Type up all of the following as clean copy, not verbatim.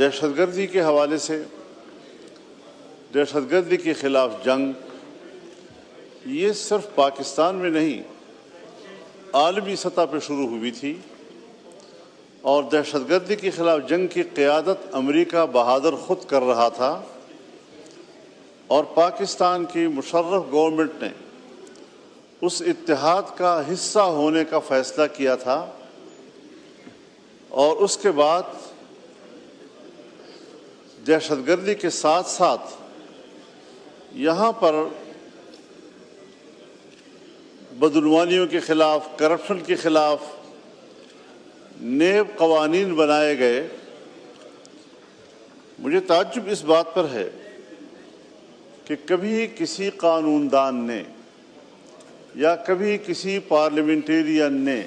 دہشت گردی کے حوالے سے دہشت گردی کے خلاف جنگ یہ صرف پاکستان میں نہیں عالمی سطح پہ شروع ہوئی تھی، اور دہشت گردی کے خلاف جنگ کی قیادت امریکہ بہادر خود کر رہا تھا، اور پاکستان کی مشرف گورنمنٹ نے اس اتحاد کا حصہ ہونے کا فیصلہ کیا تھا، اور اس کے بعد دہشت گردی کے ساتھ ساتھ یہاں پر بدعنوانیوں کے خلاف، کرپشن کے خلاف نیب قوانین بنائے گئے۔ مجھے تعجب اس بات پر ہے کہ کبھی کسی قانون دان نے یا کبھی کسی پارلیمنٹیرین نے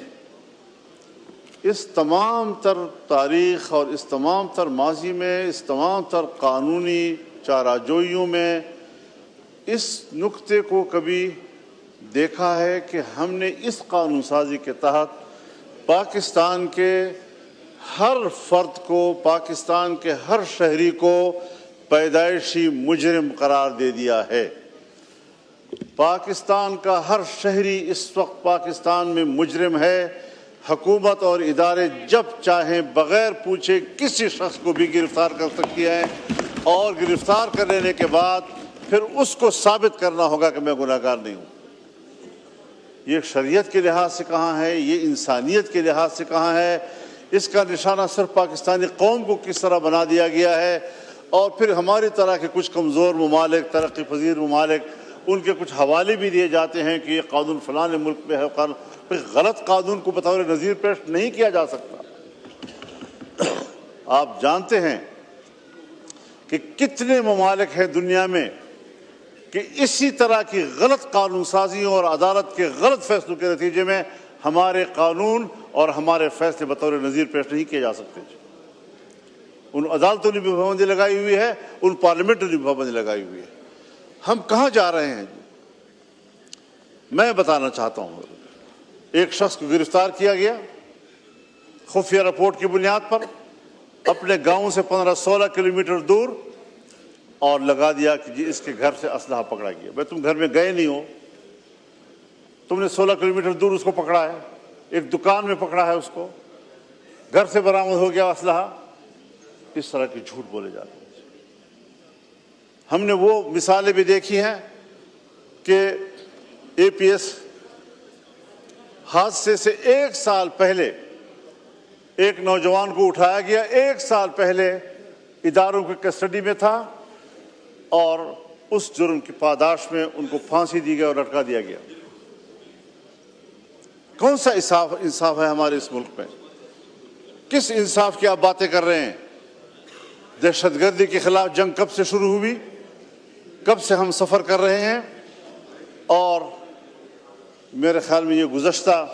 اس تمام تر تاریخ اور اس تمام تر ماضی میں، اس تمام تر قانونی چارہ-جوئیوں میں اس نقطے کو کبھی دیکھا ہے کہ ہم نے اس قانون سازی کے تحت پاکستان کے ہر فرد کو، پاکستان کے ہر شہری کو پیدائشی مجرم قرار دے دیا ہے۔ پاکستان کا ہر شہری اس وقت پاکستان میں مجرم ہے۔ حکومت اور ادارے جب چاہیں بغیر پوچھے کسی شخص کو بھی گرفتار کر سکتی ہیں، اور گرفتار کر لینے کے بعد پھر اس کو ثابت کرنا ہوگا کہ میں گناہ گار نہیں ہوں۔ یہ شریعت کے لحاظ سے کہاں ہے، یہ انسانیت کے لحاظ سے کہاں ہے؟ اس کا نشانہ صرف پاکستانی قوم کو کس طرح بنا دیا گیا ہے، اور پھر ہماری طرح کے کچھ کمزور ممالک، ترقی پذیر ممالک، ان کے کچھ حوالے بھی دیے جاتے ہیں کہ یہ قانون فلاں ملک میں ہے۔ غلط قانون کو بطور نظیر پیش نہیں کیا جا سکتا۔ آپ جانتے ہیں کہ کتنے ممالک ہیں دنیا میں کہ اسی طرح کی غلط قانون سازیوں اور عدالت کے غلط فیصلوں کے نتیجے میں ہمارے قانون اور ہمارے فیصلے بطور نظیر پیش نہیں کیے جا سکتے۔ ان عدالتوں نے بھی پابندی لگائی ہوئی ہے، ان پارلیمنٹوں نے بھی پابندی لگائی ہوئی ہے۔ ہم کہاں جا رہے ہیں؟ میں بتانا چاہتا ہوں، ایک شخص کو گرفتار کیا گیا خفیہ رپورٹ کی بنیاد پر اپنے گاؤں سے 15-16 کلومیٹر دور، اور لگا دیا کہ جی اس کے گھر سے اسلحہ پکڑا گیا۔ بھائی تم گھر میں گئے نہیں ہو، تم نے 16 کلومیٹر دور اس کو پکڑا ہے، ایک دکان میں پکڑا ہے اس کو، گھر سے برآمد ہو گیا اسلحہ۔ اس طرح کے جھوٹ بولے جاتے ہیں۔ ہم نے وہ مثالیں بھی دیکھی ہیں کہ اے پی ایس حادثے سے 1 سال پہلے ایک نوجوان کو اٹھایا گیا، 1 سال پہلے اداروں کی کسٹڈی میں تھا، اور اس جرم کی پاداش میں ان کو پھانسی دی گئی اور لٹکا دیا گیا۔ کون سا انصاف ہے ہمارے اس ملک میں؟ کس انصاف کی آپ باتیں کر رہے ہیں؟ دہشت گردی کے خلاف جنگ کب سے شروع ہوئی؟ کب سے ہم سفر کر رہے ہیں؟ اور میرے خیال میں یہ گزشتہ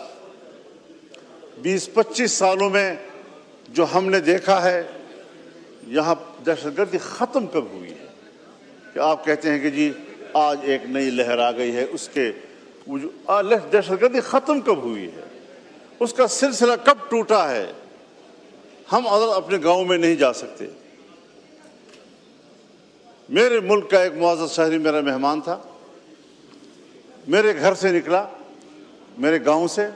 20-25 سالوں میں جو ہم نے دیکھا ہے، یہاں دہشت گردی ختم کب ہوئی ہے؟ کہ آپ کہتے ہیں کہ جی آج ایک نئی لہر آ گئی ہے، اس کے دہشت گردی ختم کب ہوئی ہے؟ اس کا سلسلہ کب ٹوٹا ہے؟ ہم اپنے گاؤں میں نہیں جا سکتے۔ میرے ملک کا ایک معزز شہری میرا مہمان تھا، میرے گھر سے نکلا، میرے گاؤں سے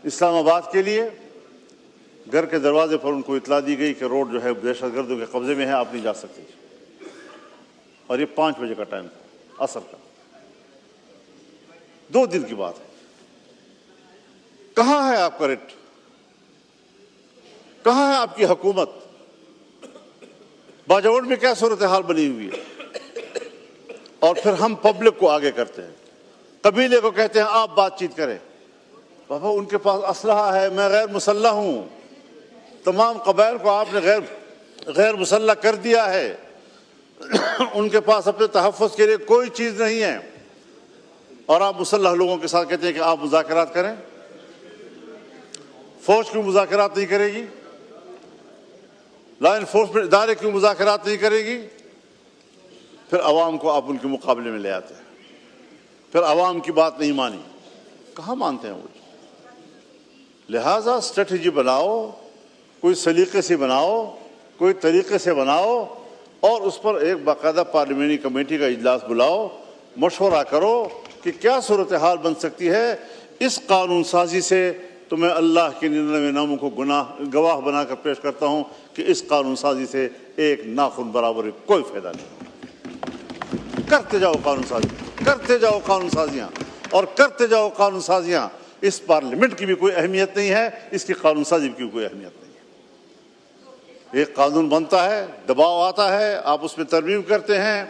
اسلام آباد کے لیے۔ گھر کے دروازے پر ان کو اطلاع دی گئی کہ روڈ جو ہے دہشت گردوں کے قبضے میں ہے، آپ نہیں جا سکتے۔ اور یہ 5 بجے کا ٹائم تھا، عصر کا، 2 دن کی بات ہے۔ کہاں ہے آپ کا ریٹ؟ کہاں ہے آپ کی حکومت؟ باجوڑ میں کیا صورتحال بنی ہوئی ہے؟ اور پھر ہم پبلک کو آگے کرتے ہیں، قبیلے کو کہتے ہیں آپ بات چیت کریں۔ بابا ان کے پاس اسلحہ ہے، میں غیر مسلح ہوں۔ تمام قبائل کو آپ نے غیر مسلح کر دیا ہے۔ ان کے پاس اپنے تحفظ کے لیے کوئی چیز نہیں ہے، اور آپ مسلح لوگوں کے ساتھ کہتے ہیں کہ آپ مذاکرات کریں۔ فوج کیوں مذاکرات نہیں کرے گی؟ لا انفورسمنٹ ادارے کیوں مذاکرات نہیں کرے گی؟ پھر عوام کو آپ ان کے مقابلے میں لے آتے ہیں، پھر عوام کی بات نہیں مانی۔ کہاں مانتے ہیں وہ؟ لہٰذا اسٹریٹجی بناؤ، کوئی سلیقے سے بناؤ، کوئی طریقے سے بناؤ اور اس پر ایک باقاعدہ پارلیمانی کمیٹی کا اجلاس بلاؤ، مشورہ کرو کہ کیا صورتحال بن سکتی ہے۔ اس قانون سازی سے تو میں اللہ کے 99 ناموں کو گواہ بنا کر پیش کرتا ہوں کہ اس قانون سازی سے ایک ناخن برابر کوئی فائدہ نہیں۔ کرتے جاؤ قانون سازی، کرتے جاؤ قانون سازیاں اور کرتے جاؤ قانون سازیاں۔ اس پارلیمنٹ کی بھی کوئی اہمیت نہیں ہے، اس کی قانون سازی کی کوئی اہمیت نہیں ہے۔ ایک قانون بنتا ہے، دباؤ آتا ہے، آپ اس میں ترمیم کرتے ہیں۔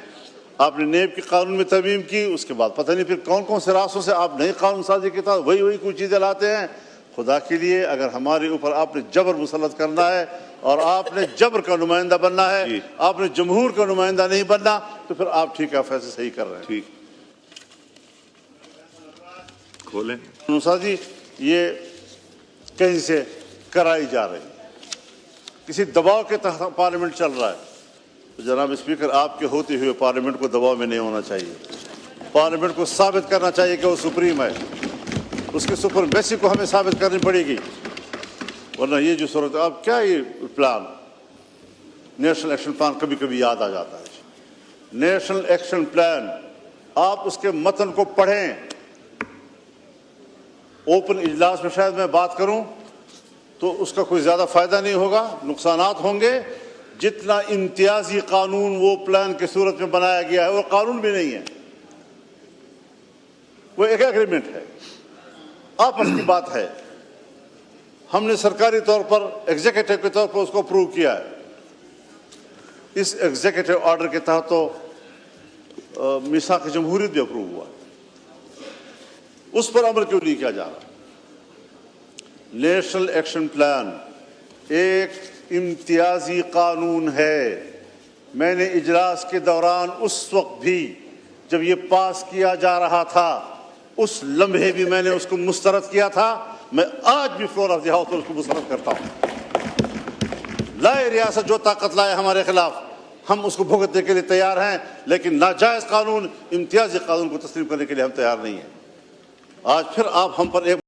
آپ نے نیب کے قانون میں ترمیم کی، اس کے بعد پتہ نہیں پھر کون کون سے راستوں سے آپ نئی قانون سازی کے تحت وہی کچھ چیزیں لاتے ہیں۔ خدا کے لیے اگر ہمارے اوپر آپ نے جبر مسلط کرنا ہے اور آپ نے جبر کا نمائندہ بننا ہے، آپ نے جمہور کا نمائندہ نہیں بننا، تو پھر آپ ٹھیک ہے، فیصلے صحیح کر رہے ہیں۔ ٹھیک کھولیں۔ قانون سازی یہ کہیں سے کرائی جا رہی ہے، کسی دباؤ کے تحت پارلیمنٹ چل رہا ہے۔ تو جناب اسپیکر، آپ کے ہوتے ہوئے پارلیمنٹ کو دباؤ میں نہیں ہونا چاہیے۔ پارلیمنٹ کو ثابت کرنا چاہیے کہ وہ سپریم ہے، اس کے سپریمیسی کو ہمیں ثابت کرنی پڑے گی، ورنہ یہ جو صورت اب کیا یہ پلان نیشنل ایکشن پلان کبھی کبھی یاد آ جاتا ہے۔ نیشنل ایکشن پلان، آپ اس کے متن کو پڑھیں۔ اوپن اجلاس میں شاید میں بات کروں تو اس کا کوئی زیادہ فائدہ نہیں ہوگا، نقصانات ہوں گے۔ جتنا امتیازی قانون وہ پلان کی صورت میں بنایا گیا ہے وہ قانون بھی نہیں ہے، وہ ایک ایگریمنٹ ہے، آپس کی بات ہے۔ ہم نے سرکاری طور پر ایگزیکٹو کے طور پر اس کو اپروو کیا ہے۔ اس ایگزیکٹو آرڈر کے تحت تو میثاق جمہوریت بھی اپروو ہوا ہے، اس پر عمل کیوں نہیں کیا جا رہا؟ نیشنل ایکشن پلان ایک امتیازی قانون ہے۔ میں نے اجلاس کے دوران اس وقت بھی جب یہ پاس کیا جا رہا تھا، اس لمحے بھی میں نے اس کو مسترد کیا تھا، میں آج بھی فلور آف دی ہاؤس پر اس کو مسترد کرتا ہوں۔ لائے ریاست جو طاقت لائے ہمارے خلاف، ہم اس کو بھگتنے کے لیے تیار ہیں، لیکن ناجائز قانون، امتیازی قانون کو تسلیم کرنے کے لیے ہم تیار نہیں ہیں۔ آج پھر آپ ہم پر ایک